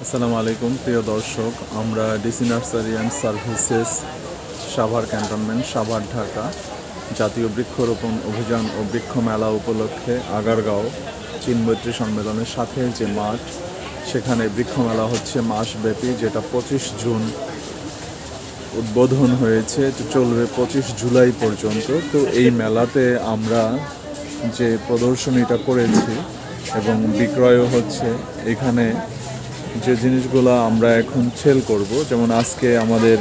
আসসালামু আলাইকুম প্রিয় দর্শক, আমরা DC nursery and services Savar cantonment, Savar, Dhaka জাতীয় বৃক্ষরোপণ অভিযান ও বৃক্ষ মেলা উপলক্ষে আগারগাঁও চীন-মৈত্রী সম্মেলনের সাথে যে মাঠ, সেখানে বৃক্ষ মেলা হচ্ছে মাসব্যাপী, যেটা 25 জুন উদ্বোধন হয়েছে, চলবে 25 জুলাই পর্যন্ত। তো এই মেলাতে আমরা যে প্রদর্শনীটা করেছি এবং বিক্রয়ও হচ্ছে, এখানে যে জিনিসগুলো আমরা এখন সেল করব, যেমন আজকে আমাদের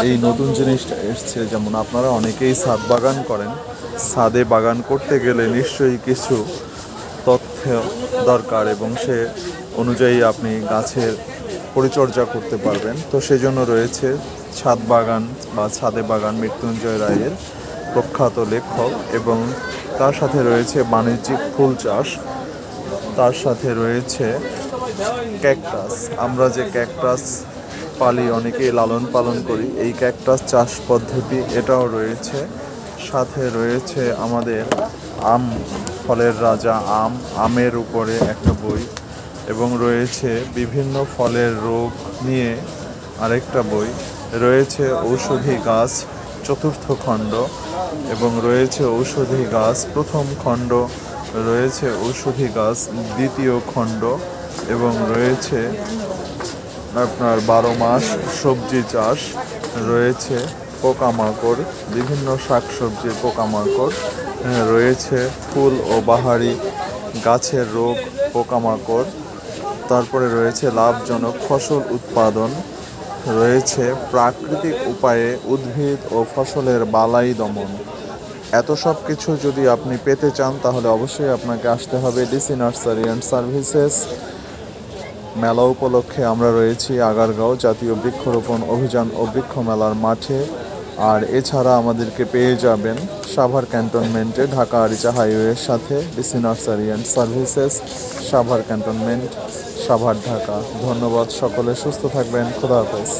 এই নতুন জিনিসটা এসছে। যেমন আপনারা অনেকেই ছাদ বাগান করেন, ছাদে বাগান করতে গেলে নিশ্চয়ই কিছু তথ্য দরকার এবং সে অনুযায়ী আপনি গাছের পরিচর্যা করতে পারবেন। তো সেজন্য রয়েছে ছাদ বাগান বা ছাদে বাগান মৃত্যুঞ্জয় রায়ের প্রখ্যাত লেখক, এবং তার সাথে রয়েছে বাণিজ্যিক ফুল চাষ, তার সাথে রয়েছে ক্যাকটাস। আমরা যে ক্যাকটাস পালি, অনেকেই লালন পালন করি, এই ক্যাকটাস চাষ পদ্ধতি এটাও রয়েছে। সাথে রয়েছে আমাদের আম, ফলের রাজা আম, আমের উপরে একটা বই, এবং রয়েছে বিভিন্ন ফলের রোগ নিয়ে আরেকটা বই, রয়েছে ঔষধি গাছ চতুর্থ খণ্ড, এবং রয়েছে ঔষধি গাছ প্রথম খণ্ড, রয়েছে ঔষধি গাছ দ্বিতীয় খণ্ড, এবং রয়েছে আপনার 12 মাস সবজি চাষ, রয়েছে পোকামাকড়, বিভিন্ন শাকসবজির পোকামাকড়, রয়েছে ফুল ও বাহারি গাছের রোগ পোকামাকড়, তারপরে রয়েছে লাভজনক ফসল উৎপাদন, রয়েছে প্রাকৃতিক উপায়ে উদ্ভিদ ও ফসলের বালাই দমন। এত সব কিছু যদি আপনি পেতে চান, তাহলে অবশ্যই আপনাকে আসতে হবে ডিসি নার্সারি অ্যান্ড সার্ভিসেস। মেলা উপলক্ষে আমরা রয়েছি আগারগাঁও জাতীয় বৃক্ষরোপণ অভিযান ও বৃক্ষ মেলার মাঠে। আর এছাড়া আমাদেরকে পেয়ে যাবেন সাভার ক্যান্টনমেন্টে, ঢাকা আরিচা হাইওয়ের সাথে DC nursery and services, Savar cantonment, Savar, Dhaka. ধন্যবাদ, সকলে সুস্থ থাকবেন, খোদা হাফেজ।